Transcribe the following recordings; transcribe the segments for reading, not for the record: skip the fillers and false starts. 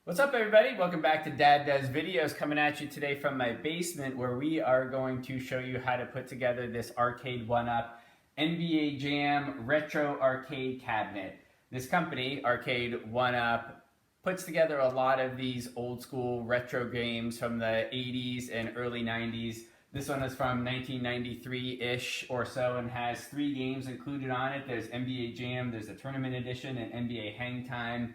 What's up, everybody? Welcome back to Dad Does Videos, coming at you today from my basement, where we are going to show you how to put together this Arcade1Up NBA Jam retro arcade cabinet. This company, Arcade1Up, puts together a lot of these old school retro games from the 80s and early 90s. This one is from 1993-ish or so and has 3 games included on it. There's NBA Jam, there's a tournament edition, and NBA Hang Time.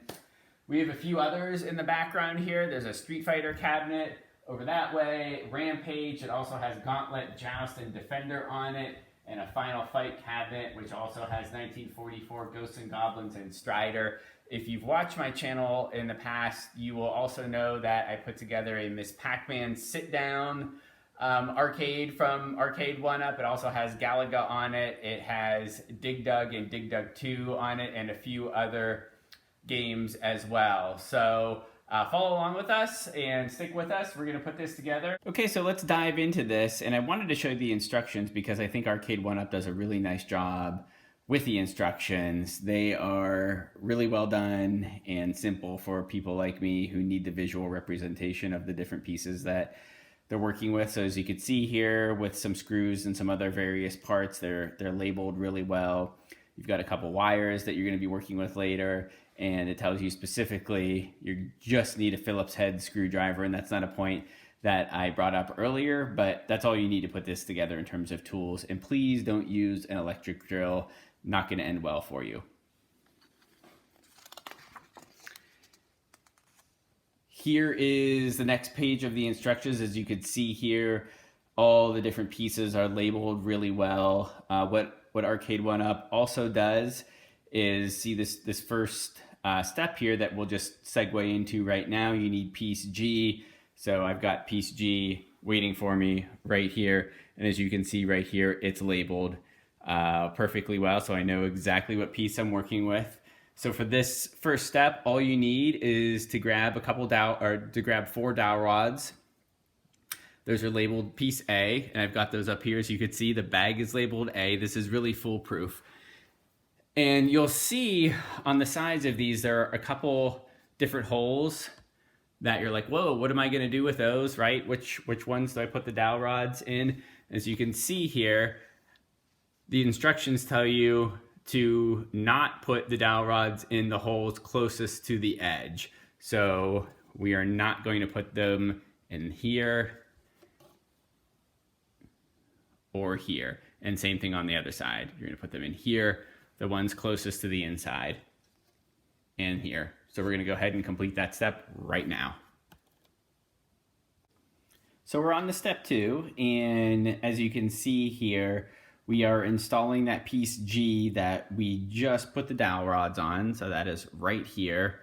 We have a few others in the background here. There's a Street Fighter cabinet over that way, Rampage. It also has Gauntlet, Joust, and Defender on it, and a Final Fight cabinet, which also has 1944 Ghosts and Goblins and Strider. If you've watched my channel in the past, you will also know that I put together a Miss Pac-Man sit-down arcade from Arcade1Up. It also has Galaga on it. It has Dig Dug and Dig Dug 2 on it, and a few other games as well. So follow along with us and stick with us. We're going to put this together. Okay, so let's dive into this. And I wanted to show you the instructions because I think Arcade1Up does a really nice job with the instructions. They are really well done and simple for people like me who need the visual representation of the different pieces that they're working with. So as you can see here, with some screws and some other various parts, they're labeled really well. You've got a couple wires that you're going to be working with later, and it tells you specifically you just need a Phillips head screwdriver, and that's not a point that I brought up earlier, but that's all you need to put this together in terms of tools. And please don't use an electric drill. Not going to end well for you. Here is the next page of the instructions. As you can see here, all the different pieces are labeled really well. What Arcade1Up also does is, see this first step here that we'll just segue into right now. You need piece G. So I've got piece G waiting for me right here. And as you can see right here, it's labeled perfectly well. So I know exactly what piece I'm working with. So for this first step, all you need is to grab a couple to grab 4 dowel rods. Those are labeled piece A, and I've got those up here. As you can see, the bag is labeled A. This is really foolproof. And you'll see on the sides of these, there are a couple different holes that you're like, whoa, what am I gonna do with those, right? Which ones do I put the dowel rods in? As you can see here, the instructions tell you to not put the dowel rods in the holes closest to the edge. So we are not going to put them in here or here. And same thing on the other side. You're gonna put them in here, the ones closest to the inside, and here. So we're gonna go ahead and complete that step right now. So we're on to step 2, and as you can see here, we are installing that piece G that we just put the dowel rods on. So that is right here,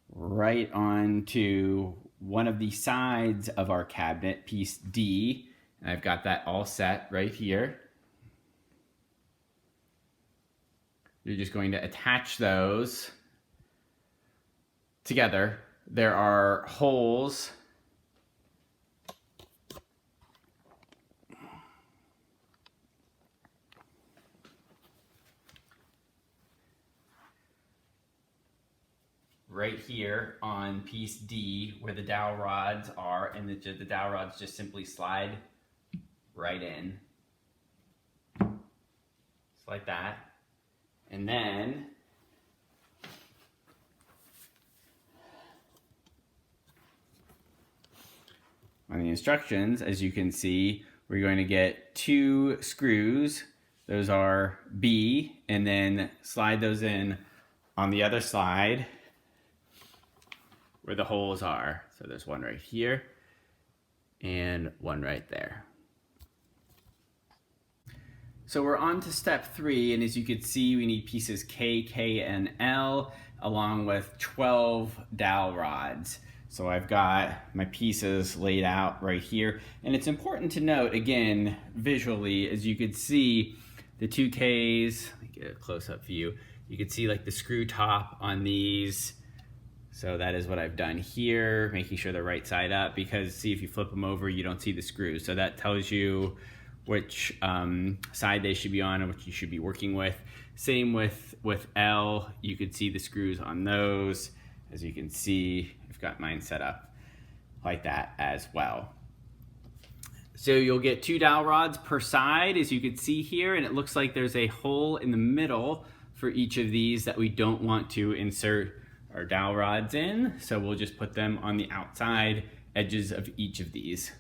right onto one of the sides of our cabinet, piece D. And I've got that all set right here. You're just going to attach those together. There are holes right here on piece D where the dowel rods are, and the dowel rods just simply slide right in, just like that. And then on the instructions, as you can see, we're going to get 2 screws. Those are B, and then slide those in on the other side where the holes are. So there's one right here and one right there. So we're on to step 3, and as you can see, we need pieces K, K, and L, along with 12 dowel rods. So I've got my pieces laid out right here. And it's important to note, again, visually, as you can see, the 2 Ks, let me get a close-up view. You can see like the screw top on these. So that is what I've done here, making sure they're right side up, because see, if you flip them over, you don't see the screws. So that tells you which side they should be on and what you should be working with. Same with L, you could see the screws on those. As you can see, I've I've got mine set up like that as well. So you'll get 2 dowel rods per side, as you can see here, and it looks like there's a hole in the middle for each of these that we don't want to insert our dowel rods in. So we'll just put them on the outside edges of each of these.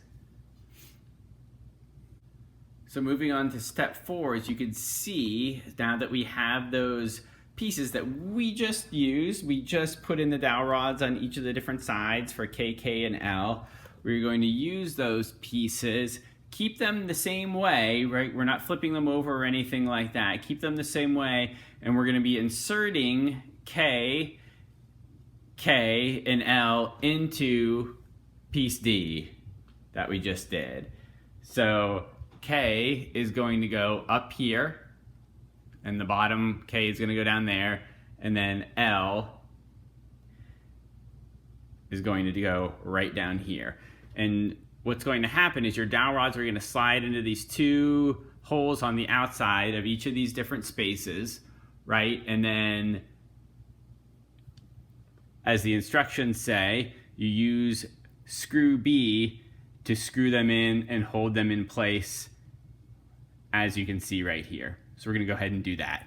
So moving on to step 4, as you can see, now that we have those pieces that we just used, we just put in the dowel rods on each of the different sides for K, K, and L. We're going to use those pieces, keep them the same way, right? We're not flipping them over or anything like that. Keep them the same way, and we're going to be inserting K, K, and L into piece D that we just did. So K is going to go up here, and the bottom K is going to go down there, and then L is going to go right down here. And what's going to happen is your dowel rods are going to slide into these 2 holes on the outside of each of these different spaces, right? And then, as the instructions say, you use screw B to screw them in and hold them in place, as you can see right here. So we're going to go ahead and do that.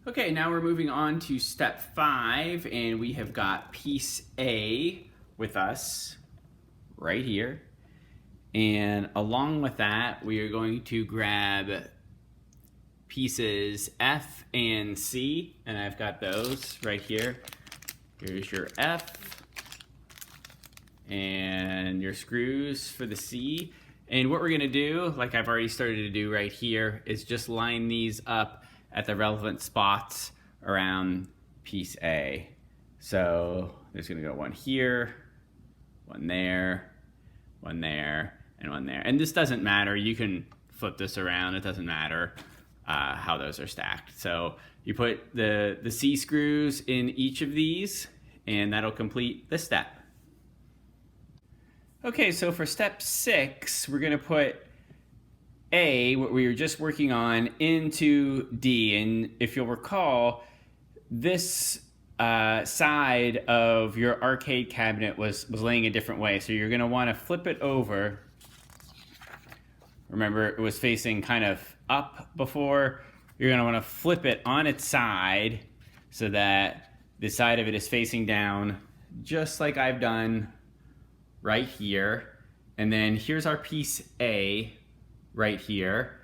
Okay, now we're moving on to step 5, and we have got piece A with us right here. And along with that, we are going to grab pieces F and C, and I've got those right here. Here's your F and your screws for the C. And what we're gonna do, like I've already started to do right here, is just line these up at the relevant spots around piece A. So there's gonna go one here, one there, one there, and one there. And this doesn't matter, you can flip this around, it doesn't matter how those are stacked. So you put the C screws in each of these, and that'll complete this step. Okay, so for step 6, we're gonna put A, what we were just working on, into D. And if you'll recall, this side of your arcade cabinet was laying a different way. So you're gonna wanna flip it over. Remember, it was facing kind of up before. You're gonna wanna flip it on its side so that the side of it is facing down, just like I've done right here. And then here's our piece A right here,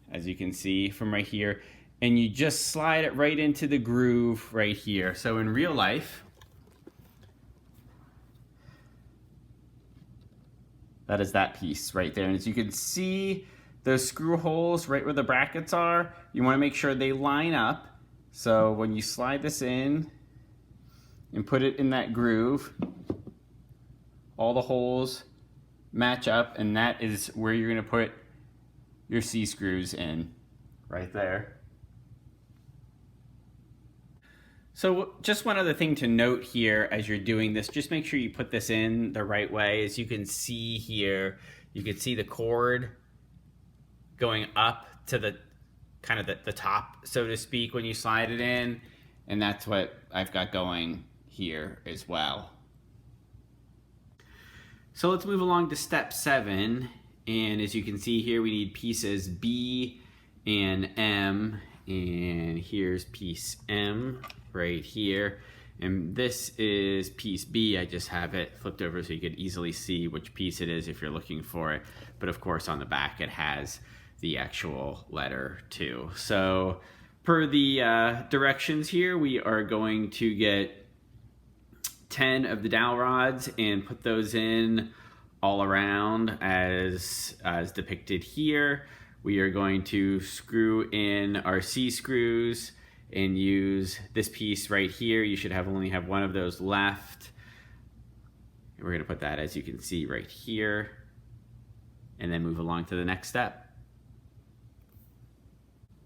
as you can see from right here. And you just slide it right into the groove right here. So in real life, that is that piece right there. And as you can see, those screw holes right where the brackets are, you want to make sure they line up. So when you slide this in and put it in that groove, all the holes match up, and that is where you're going to put your C screws in, right there. So just one other thing to note here as you're doing this, just make sure you put this in the right way. As you can see here, you can see the cord going up to the kind of the top, so to speak, when you slide it in, and that's what I've got going here as well. So let's move along to step 7, and as you can see here, we need pieces B and M, and here's piece M right here, and this is piece B. I just have it flipped over so you could easily see which piece it is if you're looking for it, but of course on the back it has the actual letter too. So per the directions here, we are going to get 10 of the dowel rods and put those in all around as depicted here. We are going to screw in our C screws and use this piece right here. You should only have one of those left. And we're going to put that, as you can see, right here, and then move along to the next step.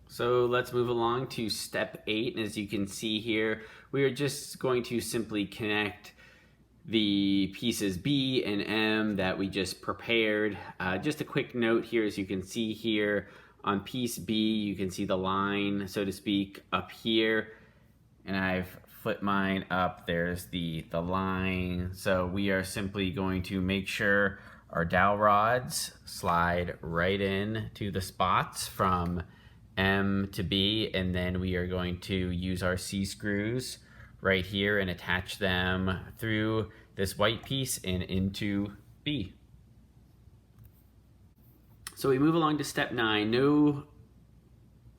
So let's move along to step 8. And as you can see here, we are just going to simply connect the pieces B and M that we just prepared. Just a quick note here, as you can see here, on piece B, you can see the line, so to speak, up here. And I've flip mine up, there's the line. So we are simply going to make sure our dowel rods slide right in to the spots from M to B, and then we are going to use our C screws right here and attach them through this white piece and into B. So we move along to step 9. No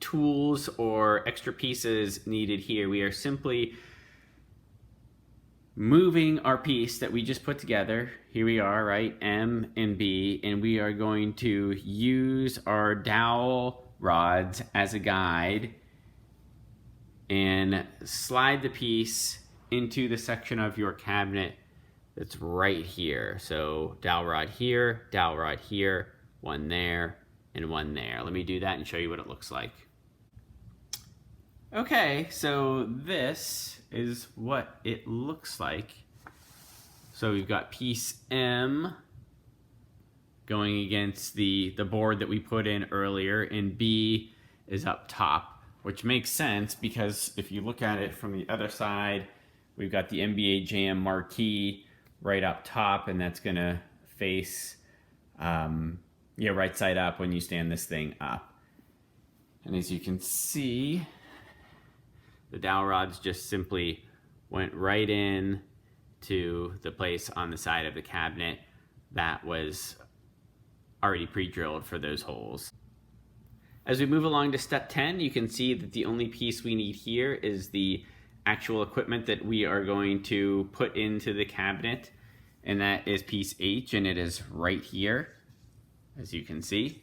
tools or extra pieces needed here. We are simply moving our piece that we just put together. Here we are, right? M and B, and we are going to use our dowel rods as a guide and slide the piece into the section of your cabinet that's right here. So dowel rod here, one there, and one there. Let me do that and show you what it looks like. Okay, so this is what it looks like. So we've got piece M going against the board that we put in earlier, and B is up top, which makes sense because if you look at it from the other side, we've got the NBA Jam Marquee right up top, and that's gonna face right side up when you stand this thing up. And as you can see, the dowel rods just simply went right in to the place on the side of the cabinet that was already pre-drilled for those holes. As we move along to step 10, you can see that the only piece we need here is the actual equipment that we are going to put into the cabinet, and that is piece H, and it is right here, as you can see.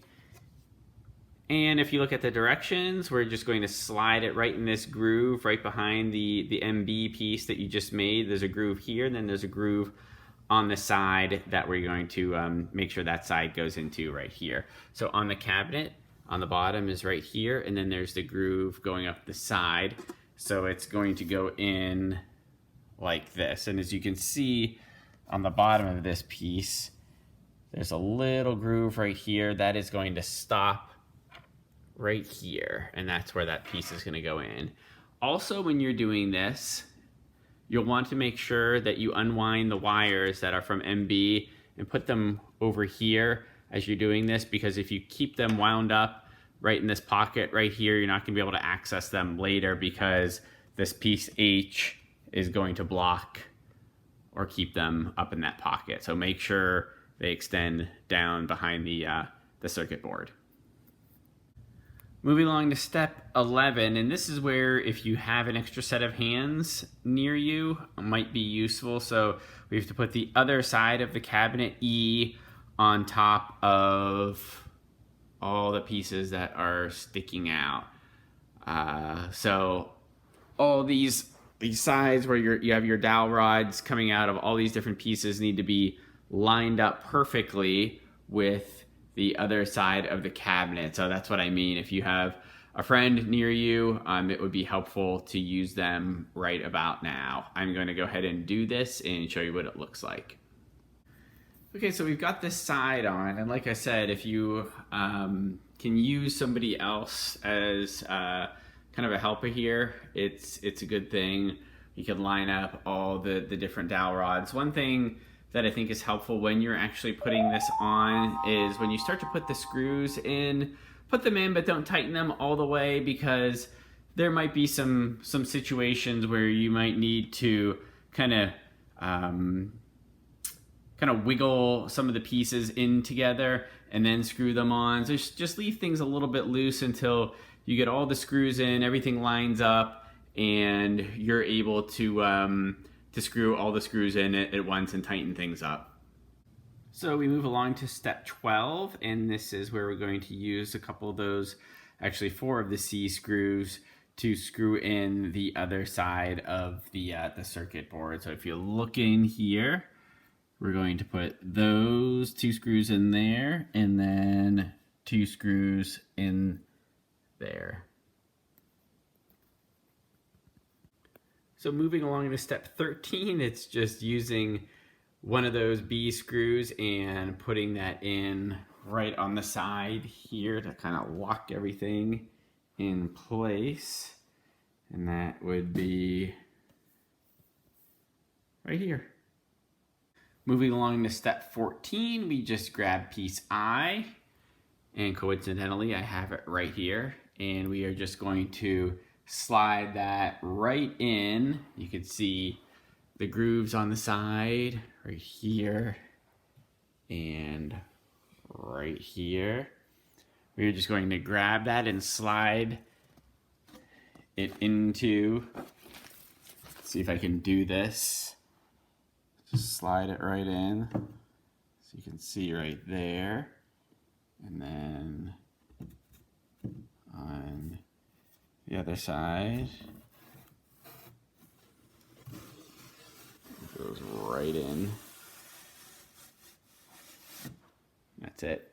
And if you look at the directions, we're just going to slide it right in this groove right behind the MB piece that you just made. There's a groove here, and then there's a groove on the side that we're going to make sure that side goes into right here. So on the cabinet, on the bottom is right here, and then there's the groove going up the side. So it's going to go in like this. And as you can see on the bottom of this piece, there's a little groove right here that is going to stop right here, and that's where that piece is going to go in. Also, when you're doing this, you'll want to make sure that you unwind the wires that are from MB and put them over here as you're doing this, because if you keep them wound up right in this pocket right here, you're not going to be able to access them later because this piece H is going to block or keep them up in that pocket. So make sure they extend down behind the circuit board. Moving along to step 11, and this is where if you have an extra set of hands near you, it might be useful. So we have to put the other side of the cabinet E on top of all the pieces that are sticking out. So all these sides where you have your dowel rods coming out of all these different pieces need to be lined up perfectly with the other side of the cabinet. So that's what I mean. If you have a friend near you, it would be helpful to use them right about now. I'm going to go ahead and do this and show you what it looks like. Okay, so we've got this side on, and like I said, if you can use somebody else as kind of a helper here, it's a good thing. You can line up all the different dowel rods. One thing that I think is helpful when you're actually putting this on is when you start to put the screws in, put them in, but don't tighten them all the way, because there might be some situations where you might need to kind of wiggle some of the pieces in together and then screw them on. So just leave things a little bit loose until you get all the screws in, everything lines up, and you're able to screw all the screws in at once and tighten things up. So we move along to step 12, and this is where we're going to use a couple of those, actually 4 of the C screws, to screw in the other side of the circuit board. So if you look in here, we're going to put those 2 screws in there, and then 2 screws in there. So moving along to step 13, it's just using one of those B screws and putting that in right on the side here to kind of lock everything in place. And that would be right here. Moving along to step 14, we just grab piece I, and coincidentally I have it right here, and we are just going to slide that right in. You can see the grooves on the side right here and right here. We're just going to grab that and slide it into, let's see if I can do this. Just slide it right in so you can see right there. And then on the other side, it goes right in. That's it.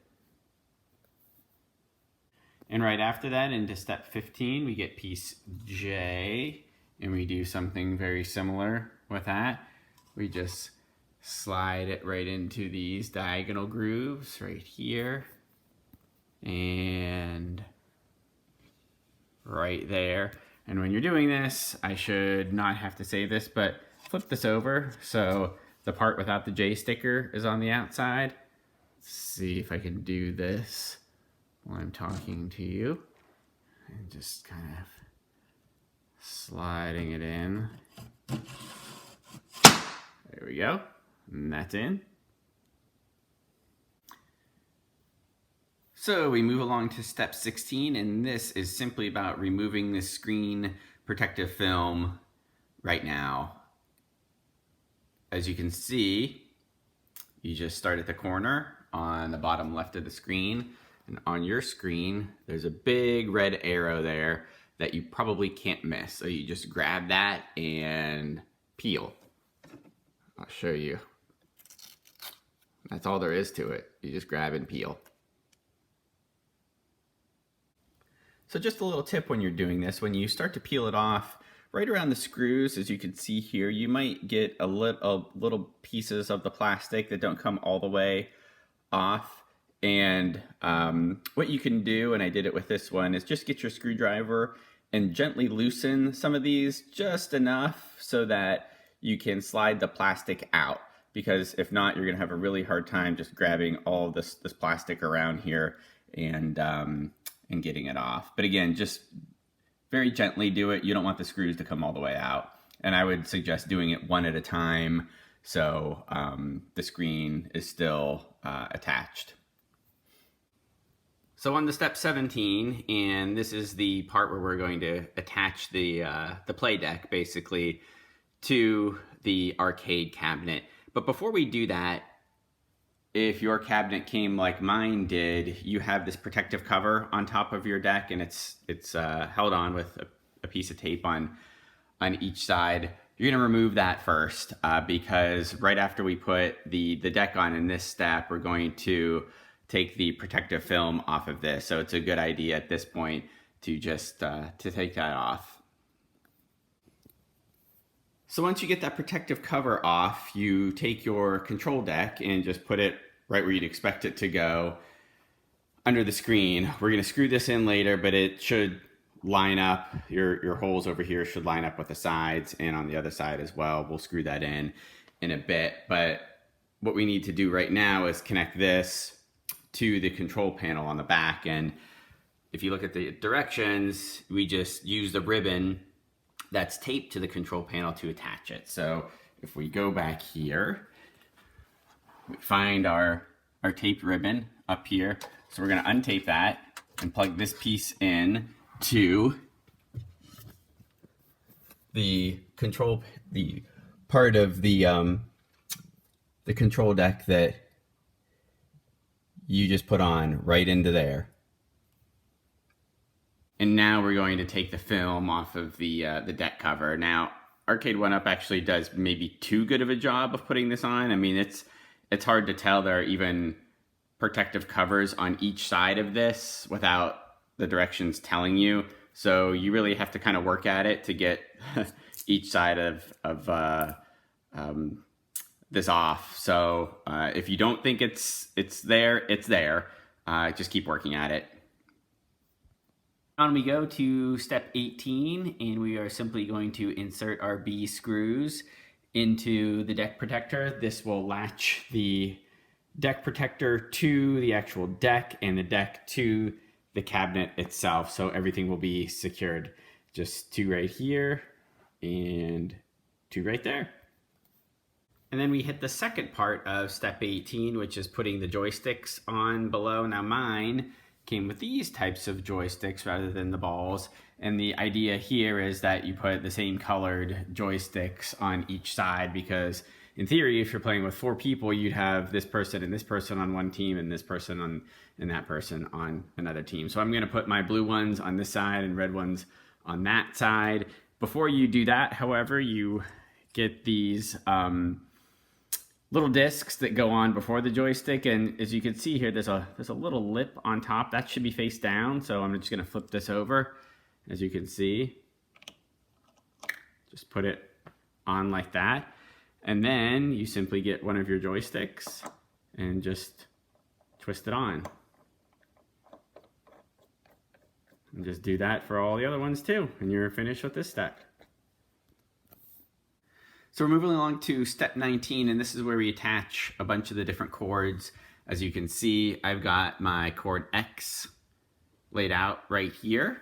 And right after that, into step 15, we get piece J, and we do something very similar with that. We just slide it right into these diagonal grooves right here and right there. And when you're doing this, I should not have to say this, but flip this over so the part without the J sticker is on the outside. Let's see if I can do this while I'm talking to you, and just kind of sliding it in. There we go, and that's in. So we move along to step 16, and this is simply about removing the screen protective film right now. As you can see, you just start at the corner on the bottom left of the screen. And on your screen, there's a big red arrow there that you probably can't miss. So you just grab that and peel. I'll show you. That's all there is to it. You just grab and peel. So just a little tip when you're doing this, when you start to peel it off, right around the screws, as you can see here, you might get a little pieces of the plastic that don't come all the way off. And what you can do, and I did it with this one, is just get your screwdriver and gently loosen some of these just enough so that you can slide the plastic out. Because if not, you're gonna have a really hard time just grabbing all of this plastic around here and getting it off. But again, just very gently do it. You don't want the screws to come all the way out. And I would suggest doing it one at a time so the screen is still attached. So on to step 17, and this is the part where we're going to attach the play deck basically to the arcade cabinet. But before we do that, if your cabinet came like mine did, you have this protective cover on top of your deck, and it's held on with a piece of tape on each side. You're gonna remove that first because right after we put the deck on in this step, we're going to take the protective film off of this. So it's a good idea at this point to just to take that off. So once you get that protective cover off, you take your control deck and just put it right where you'd expect it to go, under the screen. We're gonna screw this in later, but it should line up, your holes over here should line up with the sides, and on the other side as well. We'll screw that in a bit, but what we need to do right now is connect this to the control panel on the back. And if you look at the directions, we just use the ribbon that's taped to the control panel to attach it. So if we go back here, we find our taped ribbon up here. So we're gonna untape that and plug this piece in to the part of the control deck that you just put on right into there. And now we're going to take the film off of the deck cover. Now, Arcade1Up actually does maybe too good of a job of putting this on. I mean, it's hard to tell there are even protective covers on each side of this without the directions telling you. So you really have to kind of work at it to get each side of this off. So if you don't think it's there, it's there. Just keep working at it. On we go to step 18, and we are simply going to insert our B screws into the deck protector. This will latch the deck protector to the actual deck and the deck to the cabinet itself, so everything will be secured. Just 2 right here and 2 right there. And then we hit the second part of step 18, which is putting the joysticks on below. Now mine came with these types of joysticks rather than the balls. And the idea here is that you put the same colored joysticks on each side, because in theory, if you're playing with 4 people, you'd have this person and this person on one team and this person on and that person on another team. So I'm gonna put my blue ones on this side and red ones on that side. Before you do that, however, you get these little discs that go on before the joystick, and as you can see here, there's a little lip on top that should be face down. So I'm just gonna flip this over. As you can see, just put it on like that, and then you simply get one of your joysticks and just twist it on. And just do that for all the other ones too, and you're finished with this step. So we're moving along to step 19, and this is where we attach a bunch of the different chords. As you can see, I've got my chord X laid out right here.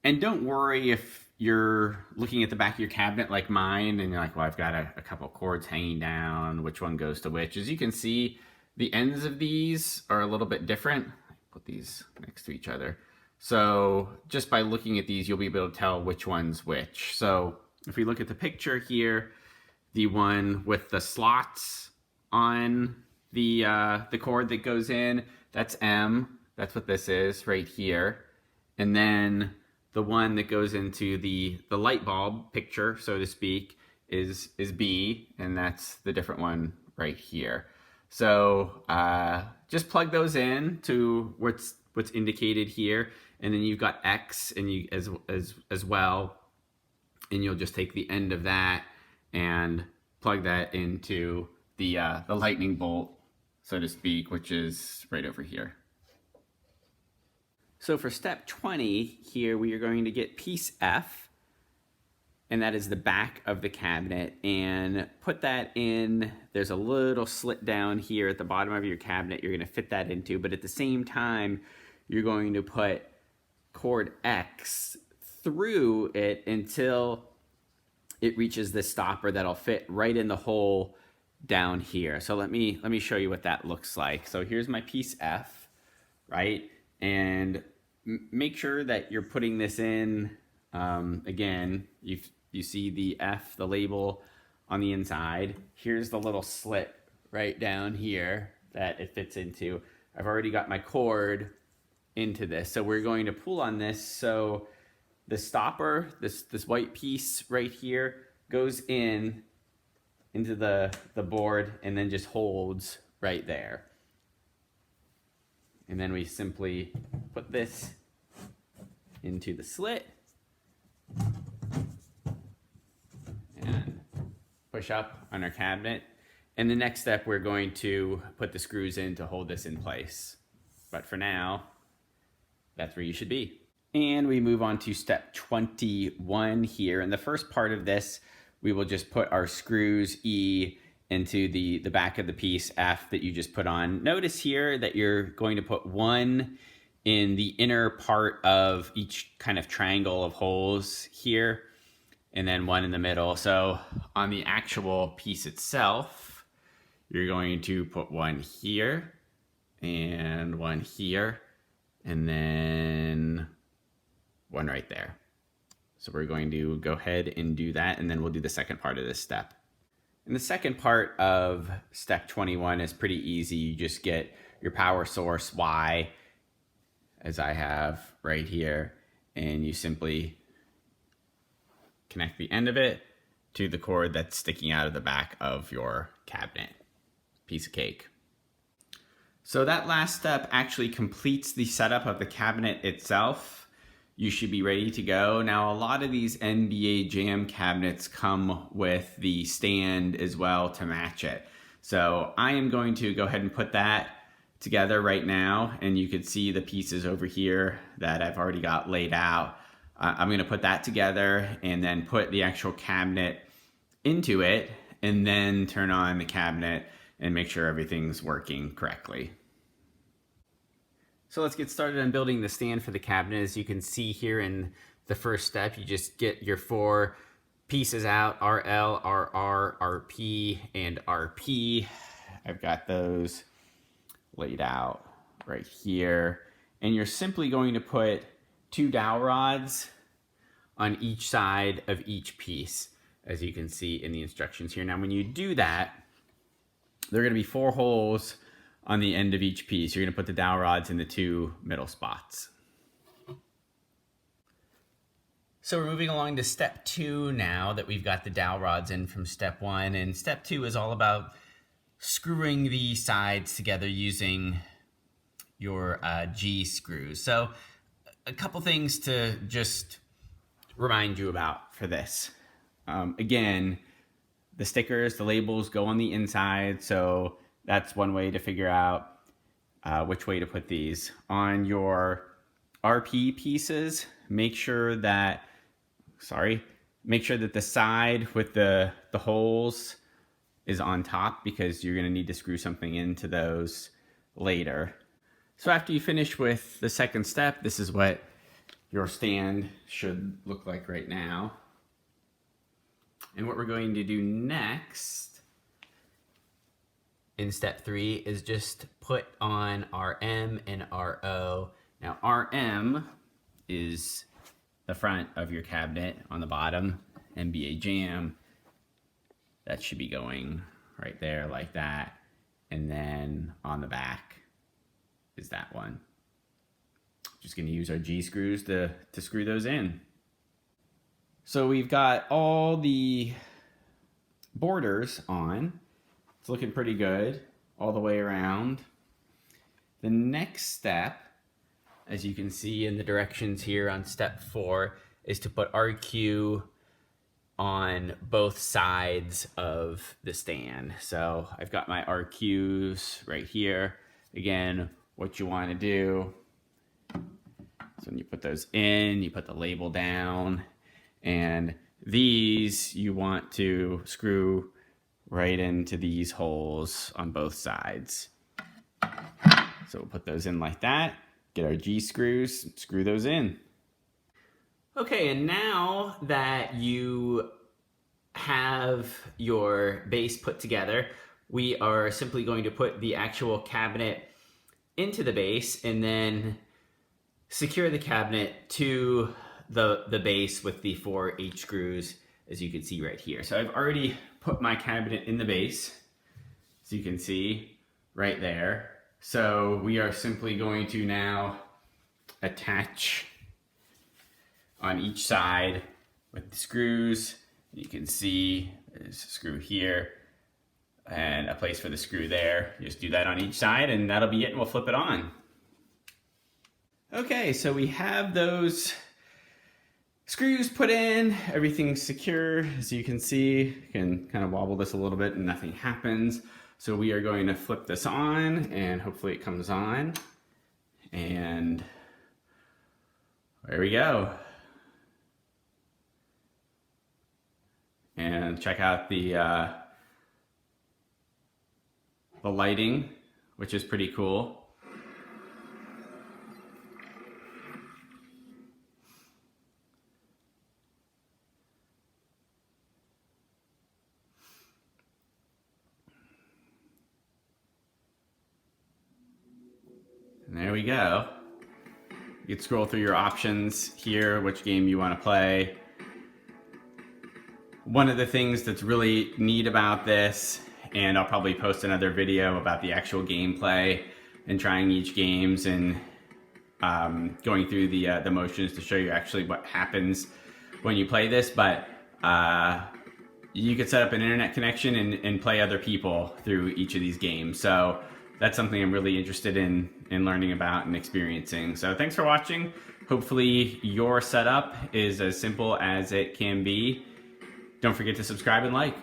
And don't worry if you're looking at the back of your cabinet like mine and you're like, well, I've got a couple chords hanging down, which one goes to which. As you can see, the ends of these are a little bit different. Put these next to each other. So just by looking at these, you'll be able to tell which one's which. So if we look at the picture here, the one with the slots on the cord that goes in, that's M. That's what this is right here. And then the one that goes into the light bulb picture, so to speak, is B, and that's the different one right here. So just plug those in to what's indicated here, and then you've got X and you as well, and you'll just take the end of that and plug that into the lightning bolt, so to speak, which is right over here. So for step 20 here, we are going to get piece F, and that is the back of the cabinet, and put that in. There's a little slit down here at the bottom of your cabinet you're going to fit that into, but at the same time, you're going to put chord X through it until it reaches this stopper that'll fit right in the hole down here. So let me show you what that looks like. So here's my piece F, right? And make sure that you're putting this in, again, you see the F, the label on the inside. Here's the little slit right down here that it fits into. I've already got my cord into this. So we're going to pull on this. So the stopper, this white piece right here, goes into the board and then just holds right there. And then we simply put this into the slit and push up on our cabinet. And the next step, we're going to put the screws in to hold this in place. But for now, that's where you should be. And we move on to step 21 here. In the first part of this, we will just put our screws E into the back of the piece F that you just put on. Notice here that you're going to put one in the inner part of each kind of triangle of holes here, and then one in the middle. So on the actual piece itself, you're going to put one here and one here, and then one right there. So we're going to go ahead and do that, and then we'll do the second part of this step. And the second part of step 21 is pretty easy. You just get your power source Y, as I have right here, and you simply connect the end of it to the cord that's sticking out of the back of your cabinet. Piece of cake. So that last step actually completes the setup of the cabinet itself. You should be ready to go. Now, a lot of these NBA Jam cabinets come with the stand as well to match it. So I am going to go ahead and put that together right now, and you can see the pieces over here that I've already got laid out. I'm going to put that together and then put the actual cabinet into it, and then turn on the cabinet and make sure everything's working correctly. So let's get started on building the stand for the cabinet. As you can see here in the first step, you just get your 4 pieces out, RL, RR, RP, and RP. I've got those laid out right here. And you're simply going to put 2 dowel rods on each side of each piece, as you can see in the instructions here. Now, when you do that, there are going to be 4 holes on the end of each piece. You're going to put the dowel rods in the 2 middle spots. So we're moving along to step 2 now that we've got the dowel rods in from step 1. And step 2 is all about screwing the sides together using your G screws. So a couple things to just remind you about for this. Again, the stickers, the labels go on the inside, so that's one way to figure out which way to put these. On your RP pieces, make sure that the side with the holes is on top, because you're going to need to screw something into those later. So after you finish with the second step, this is what your stand should look like right now. And what we're going to do next in step 3 is just put on RM and RO. Now RM is the front of your cabinet on the bottom, NBA Jam. That should be going right there like that. And then on the back is that one. Just going to use our G screws to screw those in. So we've got all the borders on. It's looking pretty good all the way around. The next step, as you can see in the directions here on step 4, is to put RQ on both sides of the stand. So I've got my RQs right here. Again, what you want to do, so when you put those in, you put the label down, and these you want to screw right into these holes on both sides. So we'll put those in like that, get our G screws, screw those in. Okay, and now that you have your base put together, we are simply going to put the actual cabinet into the base and then secure the cabinet to the base with the 4 H screws, as you can see right here. So I've already put my cabinet in the base, as you can see right there. So we are simply going to now attach on each side with the screws. You can see there's a screw here and a place for the screw there. You just do that on each side and that'll be it, and we'll flip it on. Okay, so we have those screws put in, everything's secure. As you can see, you can kind of wobble this a little bit and nothing happens. So we are going to flip this on and hopefully it comes on. And there we go. And check out the lighting, which is pretty cool. And there we go. You can scroll through your options here, which game you want to play. One of the things that's really neat about this, and I'll probably post another video about the actual gameplay and trying each games and going through the motions to show you actually what happens when you play this, but you could set up an internet connection and play other people through each of these games. So that's something I'm really interested in learning about and experiencing. So thanks for watching. Hopefully your setup is as simple as it can be. Don't forget to subscribe and like.